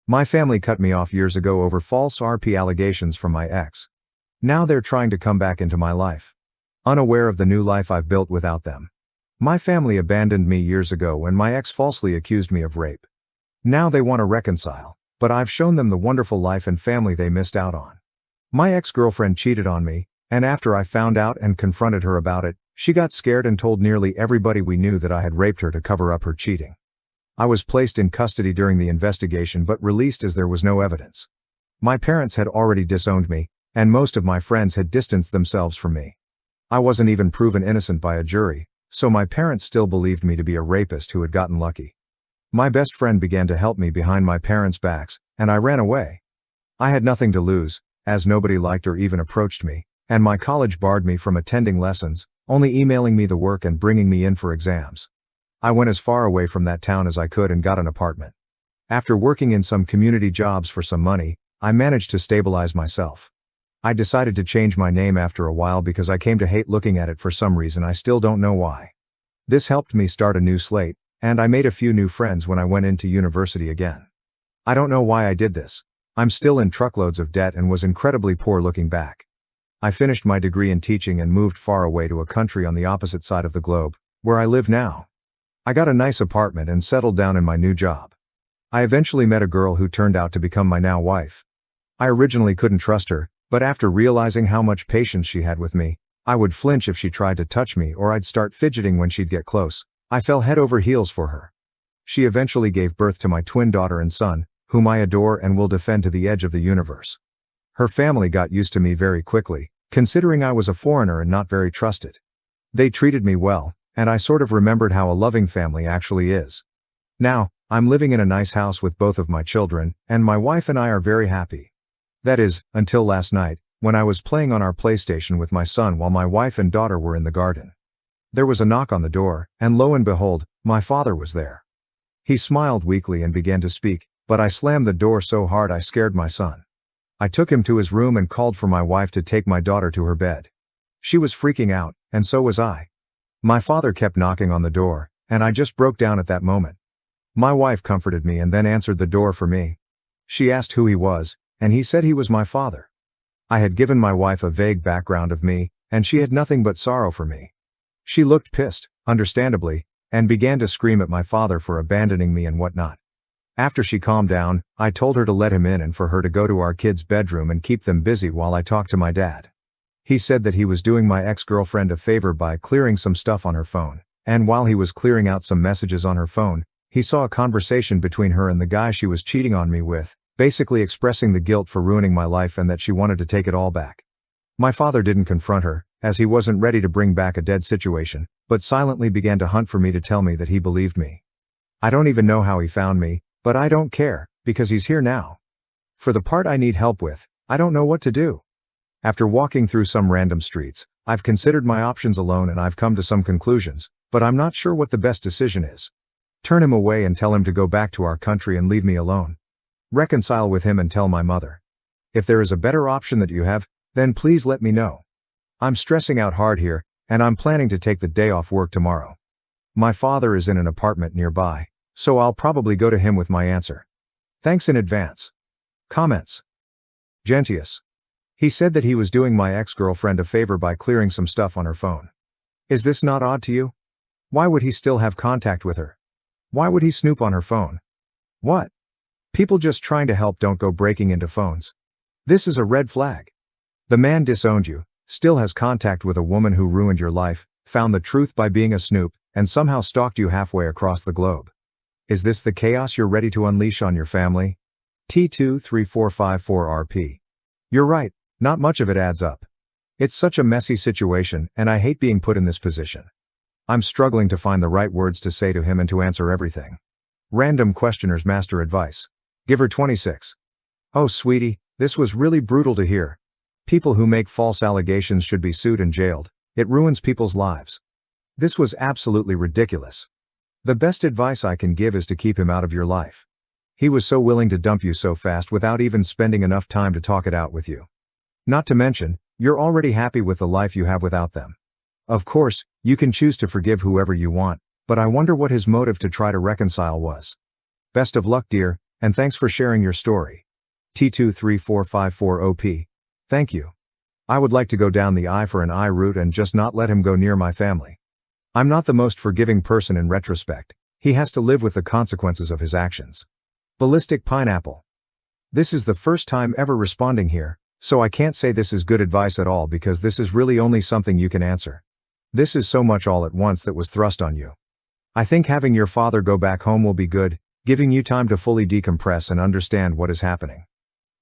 My family cut me off years ago over false RP allegations from my ex. Now they're trying to come back into my life. Unaware of the new life I've built without them. My family abandoned me years ago when my ex falsely accused me of rape. Now they want to reconcile, but I've shown them the wonderful life and family they missed out on. My ex-girlfriend cheated on me, and after I found out and confronted her about it, she got scared and told nearly everybody we knew that I had raped her to cover up her cheating. I was placed in custody during the investigation but released as there was no evidence. My parents had already disowned me, and most of my friends had distanced themselves from me. I wasn't even proven innocent by a jury, so my parents still believed me to be a rapist who had gotten lucky. My best friend began to help me behind my parents' backs, and I ran away. I had nothing to lose, as nobody liked or even approached me, and my college barred me from attending lessons, only emailing me the work and bringing me in for exams. I went as far away from that town as I could and got an apartment. After working in some community jobs for some money, I managed to stabilize myself. I decided to change my name after a while because I came to hate looking at it for some reason I still don't know why. This helped me start a new slate, and I made a few new friends when I went into university again. I don't know why I did this. I'm still in truckloads of debt and was incredibly poor looking back. I finished my degree in teaching and moved far away to a country on the opposite side of the globe, where I live now. I got a nice apartment and settled down in my new job. I eventually met a girl who turned out to become my now wife. I originally couldn't trust her, but after realizing how much patience she had with me, I would flinch if she tried to touch me or I'd start fidgeting when she'd get close. I fell head over heels for her. She eventually gave birth to my twin daughter and son, whom I adore and will defend to the edge of the universe. Her family got used to me very quickly, considering I was a foreigner and not very trusted. They treated me well, and I sort of remembered how a loving family actually is. Now, I'm living in a nice house with both of my children, and my wife and I are very happy. That is, until last night, when I was playing on our PlayStation with my son while my wife and daughter were in the garden. There was a knock on the door, and lo and behold, my father was there. He smiled weakly and began to speak, but I slammed the door so hard I scared my son. I took him to his room and called for my wife to take my daughter to her bed. She was freaking out, and so was I. My father kept knocking on the door, and I just broke down at that moment. My wife comforted me and then answered the door for me. She asked who he was, and he said he was my father. I had given my wife a vague background of me, and she had nothing but sorrow for me. She looked pissed, understandably, and began to scream at my father for abandoning me and whatnot. After she calmed down, I told her to let him in and for her to go to our kids' bedroom and keep them busy while I talked to my dad. He said that he was doing my ex-girlfriend a favor by clearing some stuff on her phone, and while he was clearing out some messages on her phone, he saw a conversation between her and the guy she was cheating on me with, basically expressing the guilt for ruining my life and that she wanted to take it all back. My father didn't confront her, as he wasn't ready to bring back a dead situation, but silently began to hunt for me to tell me that he believed me. I don't even know how he found me, but I don't care, because he's here now. For the part I need help with, I don't know what to do. After walking through some random streets, I've considered my options alone and I've come to some conclusions, but I'm not sure what the best decision is. Turn him away and tell him to go back to our country and leave me alone. Reconcile with him and tell my mother. If there is a better option that you have, then please let me know. I'm stressing out hard here, and I'm planning to take the day off work tomorrow. My father is in an apartment nearby, so I'll probably go to him with my answer. Thanks in advance. Comments. Gentius. He said that he was doing my ex-girlfriend a favor by clearing some stuff on her phone. Is this not odd to you? Why would he still have contact with her? Why would he snoop on her phone? What? People just trying to help don't go breaking into phones. This is a red flag. The man disowned you, still has contact with a woman who ruined your life, found the truth by being a snoop, and somehow stalked you halfway across the globe. Is this the chaos you're ready to unleash on your family? T23454RP. You're right, not much of it adds up. It's such a messy situation, and I hate being put in this position. I'm struggling to find the right words to say to him and to answer everything. Random questioner's master advice. Giver 26. Oh sweetie, this was really brutal to hear. People who make false allegations should be sued and jailed. It ruins people's lives. This was absolutely ridiculous. The best advice I can give is to keep him out of your life. He was so willing to dump you so fast without even spending enough time to talk it out with you. Not to mention, you're already happy with the life you have without them. Of course, you can choose to forgive whoever you want, but I wonder what his motive to try to reconcile was. Best of luck, dear, And thanks for sharing your story. T23454OP. Thank you. I would like to go down the eye for an eye route and just not let him go near my family. I'm not the most forgiving person in retrospect. He has to live with the consequences of his actions. Ballistic Pineapple. This is the first time ever responding here, so I can't say this is good advice at all because this is really only something you can answer. This is so much all at once that was thrust on you. I think having your father go back home will be good, giving you time to fully decompress and understand what is happening.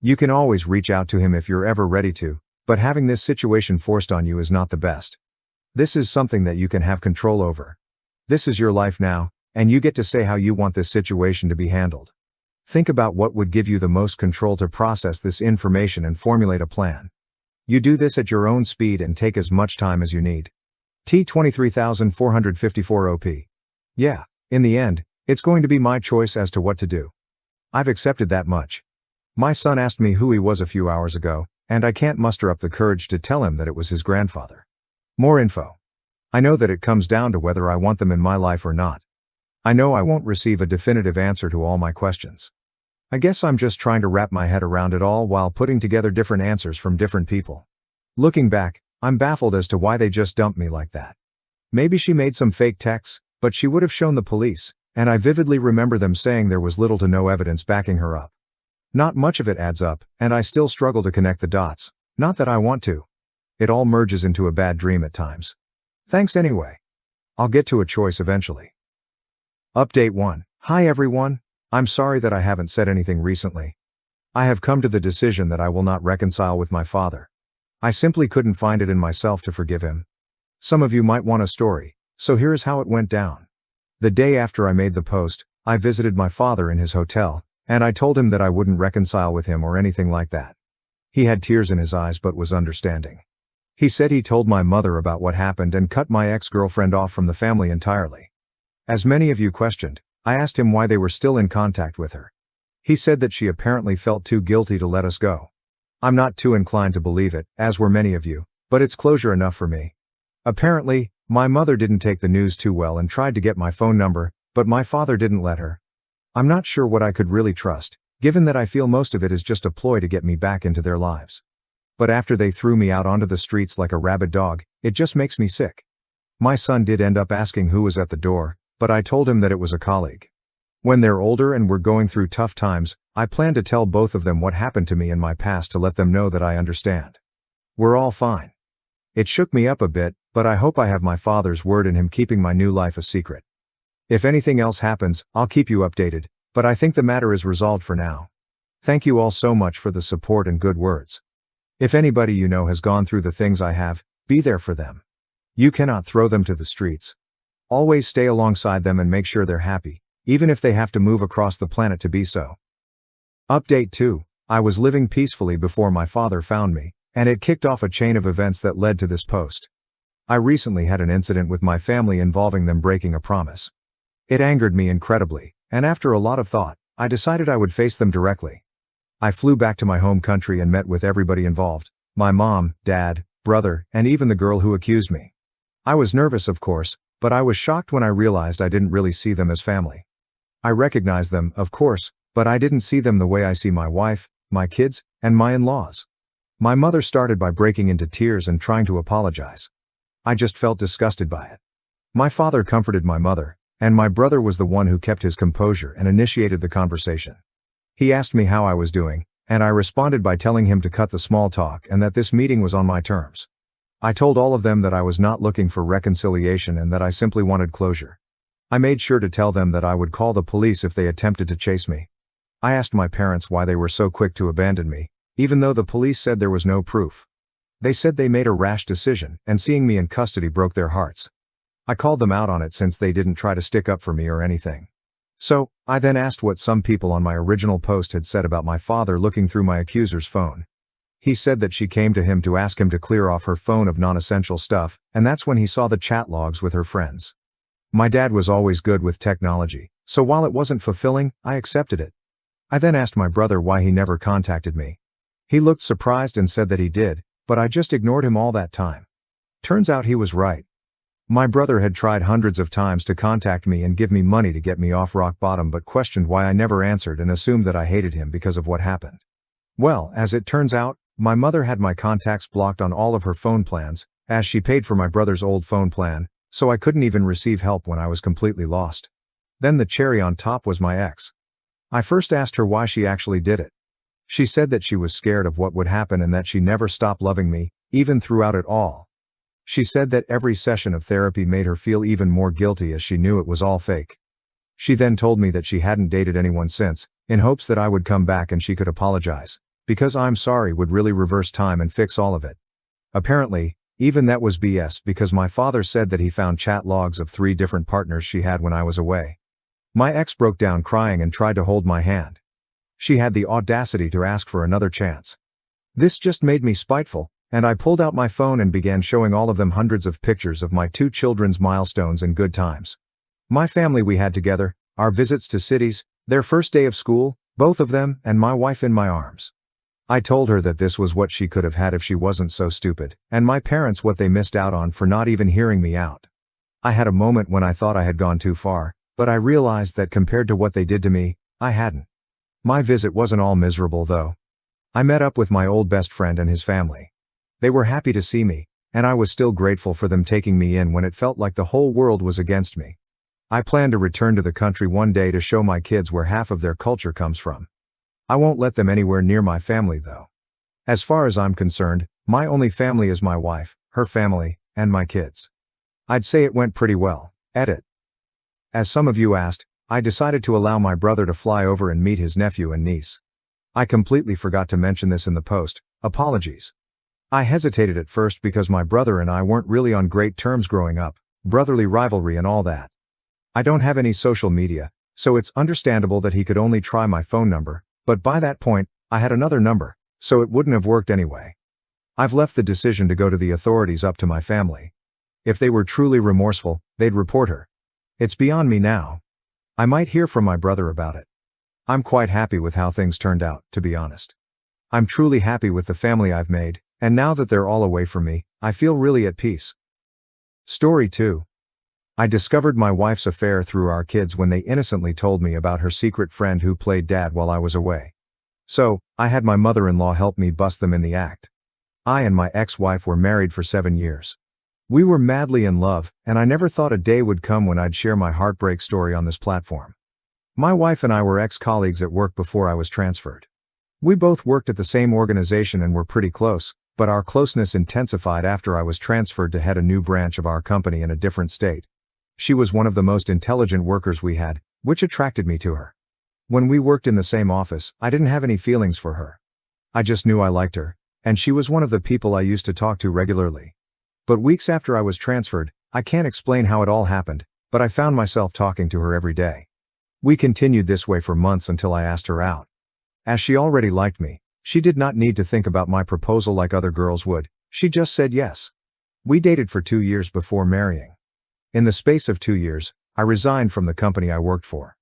You can always reach out to him if you're ever ready to, but having this situation forced on you is not the best. This is something that you can have control over. This is your life now, and you get to say how you want this situation to be handled. Think about what would give you the most control to process this information and formulate a plan. You do this at your own speed and take as much time as you need. T23454OP. Yeah, in the end, it's going to be my choice as to what to do. I've accepted that much. My son asked me who he was a few hours ago, and I can't muster up the courage to tell him that it was his grandfather. More info. I know that it comes down to whether I want them in my life or not. I know I won't receive a definitive answer to all my questions. I guess I'm just trying to wrap my head around it all while putting together different answers from different people. Looking back, I'm baffled as to why they just dumped me like that. Maybe she made some fake texts, but she would have shown the police, and I vividly remember them saying there was little to no evidence backing her up. Not much of it adds up, and I still struggle to connect the dots. Not that I want to. It all merges into a bad dream at times. Thanks anyway. I'll get to a choice eventually. Update 1. Hi everyone. I'm sorry that I haven't said anything recently. I have come to the decision that I will not reconcile with my father. I simply couldn't find it in myself to forgive him. Some of you might want a story, so here is how it went down. The day after I made the post, I visited my father in his hotel, and I told him that I wouldn't reconcile with him or anything like that. He had tears in his eyes but was understanding. He said he told my mother about what happened and cut my ex-girlfriend off from the family entirely. As many of you questioned, I asked him why they were still in contact with her. He said that she apparently felt too guilty to let us go. I'm not too inclined to believe it, as were many of you, but it's closure enough for me. Apparently, my mother didn't take the news too well and tried to get my phone number, but my father didn't let her. I'm not sure what I could really trust, given that I feel most of it is just a ploy to get me back into their lives. But after they threw me out onto the streets like a rabid dog, it just makes me sick. My son did end up asking who was at the door, but I told him that it was a colleague. When they're older and we're going through tough times, I plan to tell both of them what happened to me in my past to let them know that I understand. We're all fine. It shook me up a bit, but I hope I have my father's word in him keeping my new life a secret. If anything else happens, I'll keep you updated, but I think the matter is resolved for now. Thank you all so much for the support and good words. If anybody you know has gone through the things I have, be there for them. You cannot throw them to the streets. Always stay alongside them and make sure they're happy, even if they have to move across the planet to be so. Update 2. I was living peacefully before my father found me, and it kicked off a chain of events that led to this post. I recently had an incident with my family involving them breaking a promise. It angered me incredibly, and after a lot of thought, I decided I would face them directly. I flew back to my home country and met with everybody involved, my mom, dad, brother, and even the girl who accused me. I was nervous, of course, but I was shocked when I realized I didn't really see them as family. I recognized them, of course, but I didn't see them the way I see my wife, my kids, and my in-laws. My mother started by breaking into tears and trying to apologize. I just felt disgusted by it. My father comforted my mother, and my brother was the one who kept his composure and initiated the conversation. He asked me how I was doing, and I responded by telling him to cut the small talk and that this meeting was on my terms. I told all of them that I was not looking for reconciliation and that I simply wanted closure. I made sure to tell them that I would call the police if they attempted to chase me. I asked my parents why they were so quick to abandon me, even though the police said there was no proof. They said they made a rash decision, and seeing me in custody broke their hearts. I called them out on it since they didn't try to stick up for me or anything. So, I then asked what some people on my original post had said about my father looking through my accuser's phone. He said that she came to him to ask him to clear off her phone of non-essential stuff, and that's when he saw the chat logs with her friends. My dad was always good with technology, so while it wasn't fulfilling, I accepted it. I then asked my brother why he never contacted me. He looked surprised and said that he did, but I just ignored him all that time. Turns out he was right. My brother had tried hundreds of times to contact me and give me money to get me off rock bottom, but questioned why I never answered and assumed that I hated him because of what happened. Well, as it turns out, my mother had my contacts blocked on all of her phone plans, as she paid for my brother's old phone plan, so I couldn't even receive help when I was completely lost. Then the cherry on top was my ex. I first asked her why she actually did it. She said that she was scared of what would happen and that she never stopped loving me, even throughout it all. She said that every session of therapy made her feel even more guilty as she knew it was all fake. She then told me that she hadn't dated anyone since, in hopes that I would come back and she could apologize, because I'm sorry would really reverse time and fix all of it. Apparently, even that was BS, because my father said that he found chat logs of 3 different partners she had when I was away. My ex broke down crying and tried to hold my hand. She had the audacity to ask for another chance. This just made me spiteful, and I pulled out my phone and began showing all of them hundreds of pictures of my 2 children's milestones and good times. My family we had together, our visits to cities, their first day of school, both of them, and my wife in my arms. I told her that this was what she could have had if she wasn't so stupid, and my parents what they missed out on for not even hearing me out. I had a moment when I thought I had gone too far, but I realized that compared to what they did to me, I hadn't. My visit wasn't all miserable though. I met up with my old best friend and his family. They were happy to see me, and I was still grateful for them taking me in when it felt like the whole world was against me. I plan to return to the country one day to show my kids where half of their culture comes from. I won't let them anywhere near my family though. As far as I'm concerned, my only family is my wife, her family, and my kids. I'd say it went pretty well. Edit. As some of you asked, I decided to allow my brother to fly over and meet his nephew and niece. I completely forgot to mention this in the post. Apologies. I hesitated at first because my brother and I weren't really on great terms growing up, brotherly rivalry and all that. I don't have any social media, so it's understandable that he could only try my phone number, but by that point, I had another number, so it wouldn't have worked anyway. I've left the decision to go to the authorities up to my family. If they were truly remorseful, they'd report her. It's beyond me now. I might hear from my brother about it. I'm quite happy with how things turned out, to be honest. I'm truly happy with the family I've made, and now that they're all away from me, I feel really at peace. Story 2. I discovered my wife's affair through our kids when they innocently told me about her secret friend who played dad while I was away. So, I had my mother-in-law help me bust them in the act. I and my ex-wife were married for 7 years. We were madly in love, and I never thought a day would come when I'd share my heartbreak story on this platform. My wife and I were ex-colleagues at work before I was transferred. We both worked at the same organization and were pretty close, but our closeness intensified after I was transferred to head a new branch of our company in a different state. She was one of the most intelligent workers we had, which attracted me to her. When we worked in the same office, I didn't have any feelings for her. I just knew I liked her, and she was one of the people I used to talk to regularly. But weeks after I was transferred, I can't explain how it all happened, but I found myself talking to her every day. We continued this way for months until I asked her out. As she already liked me, she did not need to think about my proposal like other girls would, she just said yes. We dated for 2 years before marrying. In the space of 2 years, I resigned from the company I worked for.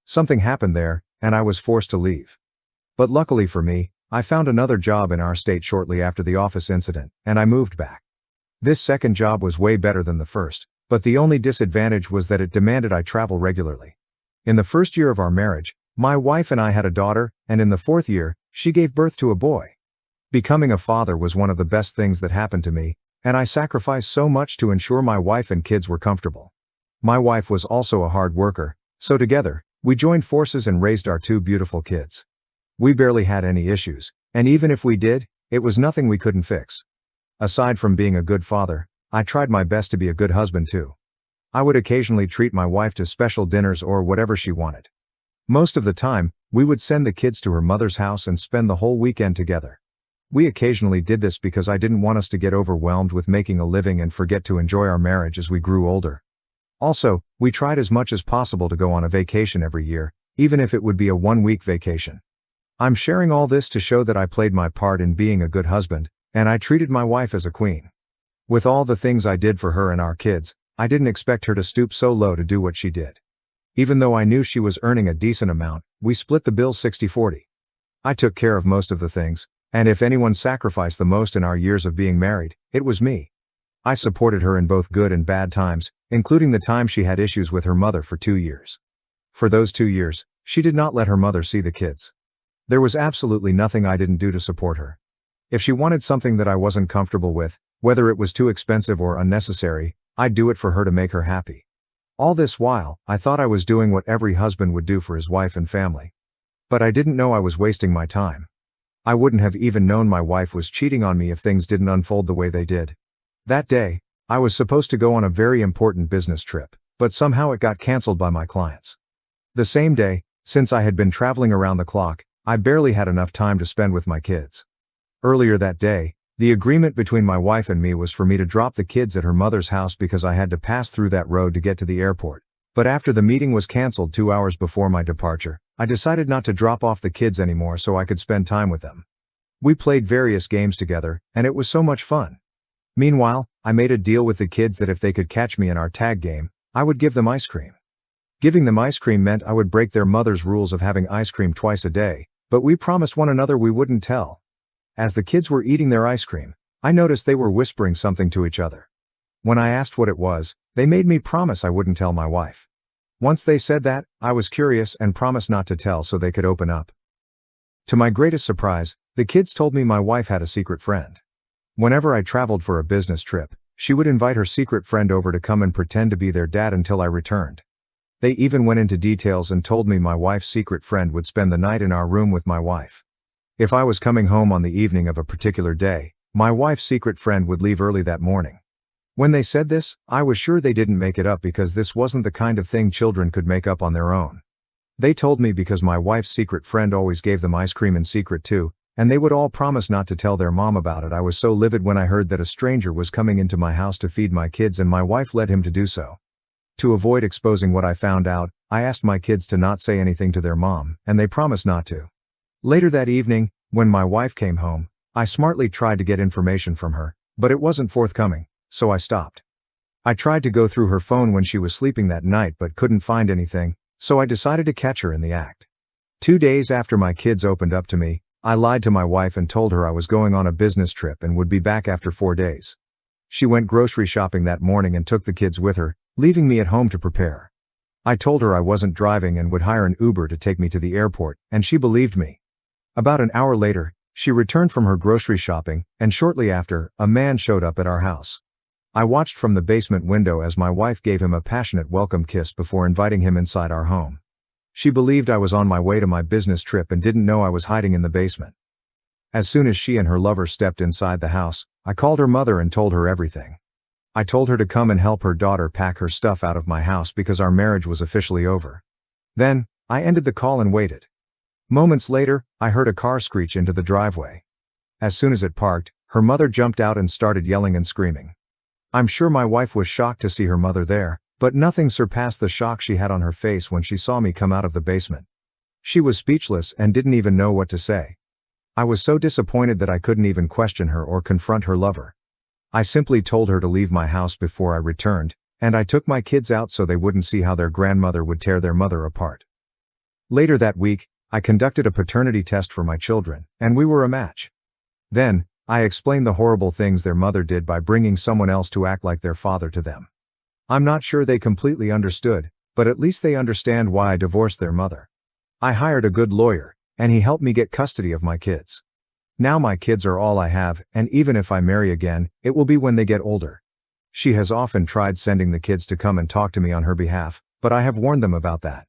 Something happened there, and I was forced to leave. But luckily for me, I found another job in our state shortly after the office incident, and I moved back. This second job was way better than the first, but the only disadvantage was that it demanded I travel regularly. In the first year of our marriage, my wife and I had a daughter, and in the 4th year, she gave birth to a boy. Becoming a father was one of the best things that happened to me, and I sacrificed so much to ensure my wife and kids were comfortable. My wife was also a hard worker, so together, we joined forces and raised our 2 beautiful kids. We barely had any issues, and even if we did, it was nothing we couldn't fix. Aside from being a good father, I tried my best to be a good husband too. I would occasionally treat my wife to special dinners or whatever she wanted. Most of the time, we would send the kids to her mother's house and spend the whole weekend together. We occasionally did this because I didn't want us to get overwhelmed with making a living and forget to enjoy our marriage as we grew older. Also, we tried as much as possible to go on a vacation every year, even if it would be a 1-week vacation. I'm sharing all this to show that I played my part in being a good husband, and I treated my wife as a queen. With all the things I did for her and our kids, I didn't expect her to stoop so low to do what she did. Even though I knew she was earning a decent amount, we split the bill 60-40. I took care of most of the things, and if anyone sacrificed the most in our years of being married, it was me. I supported her in both good and bad times, including the time she had issues with her mother for 2 years. For those 2 years, she did not let her mother see the kids. There was absolutely nothing I didn't do to support her. If she wanted something that I wasn't comfortable with, whether it was too expensive or unnecessary, I'd do it for her to make her happy. All this while, I thought I was doing what every husband would do for his wife and family. But I didn't know I was wasting my time. I wouldn't have even known my wife was cheating on me if things didn't unfold the way they did. That day, I was supposed to go on a very important business trip, but somehow it got canceled by my clients. The same day, since I had been traveling around the clock, I barely had enough time to spend with my kids. Earlier that day, the agreement between my wife and me was for me to drop the kids at her mother's house because I had to pass through that road to get to the airport. But after the meeting was canceled 2 hours before my departure, I decided not to drop off the kids anymore so I could spend time with them. We played various games together, and it was so much fun. Meanwhile, I made a deal with the kids that if they could catch me in our tag game, I would give them ice cream. Giving them ice cream meant I would break their mother's rules of having ice cream twice a day, but we promised one another we wouldn't tell. As the kids were eating their ice cream, I noticed they were whispering something to each other. When I asked what it was, they made me promise I wouldn't tell my wife. Once they said that, I was curious and promised not to tell so they could open up. To my greatest surprise, the kids told me my wife had a secret friend. Whenever I traveled for a business trip, she would invite her secret friend over to come and pretend to be their dad until I returned. They even went into details and told me my wife's secret friend would spend the night in our room with my wife. If I was coming home on the evening of a particular day, my wife's secret friend would leave early that morning. When they said this, I was sure they didn't make it up because this wasn't the kind of thing children could make up on their own. They told me because my wife's secret friend always gave them ice cream in secret too, and they would all promise not to tell their mom about it. I was so livid when I heard that a stranger was coming into my house to feed my kids and my wife led him to do so. To avoid exposing what I found out, I asked my kids to not say anything to their mom, and they promised not to. Later that evening, when my wife came home, I smartly tried to get information from her, but it wasn't forthcoming, so I stopped. I tried to go through her phone when she was sleeping that night but couldn't find anything, so I decided to catch her in the act. 2 days after my kids opened up to me, I lied to my wife and told her I was going on a business trip and would be back after 4 days. She went grocery shopping that morning and took the kids with her, leaving me at home to prepare. I told her I wasn't driving and would hire an Uber to take me to the airport, and she believed me. About an hour later, she returned from her grocery shopping, and shortly after, a man showed up at our house. I watched from the basement window as my wife gave him a passionate welcome kiss before inviting him inside our home. She believed I was on my way to my business trip and didn't know I was hiding in the basement. As soon as she and her lover stepped inside the house, I called her mother and told her everything. I told her to come and help her daughter pack her stuff out of my house because our marriage was officially over. Then, I ended the call and waited. Moments later, I heard a car screech into the driveway. As soon as it parked, her mother jumped out and started yelling and screaming. I'm sure my wife was shocked to see her mother there, but nothing surpassed the shock she had on her face when she saw me come out of the basement. She was speechless and didn't even know what to say. I was so disappointed that I couldn't even question her or confront her lover. I simply told her to leave my house before I returned, and I took my kids out so they wouldn't see how their grandmother would tear their mother apart. Later that week, I conducted a paternity test for my children, and we were a match. Then, I explained the horrible things their mother did by bringing someone else to act like their father to them. I'm not sure they completely understood, but at least they understand why I divorced their mother. I hired a good lawyer, and he helped me get custody of my kids. Now my kids are all I have, and even if I marry again, it will be when they get older. She has often tried sending the kids to come and talk to me on her behalf, but I have warned them about that.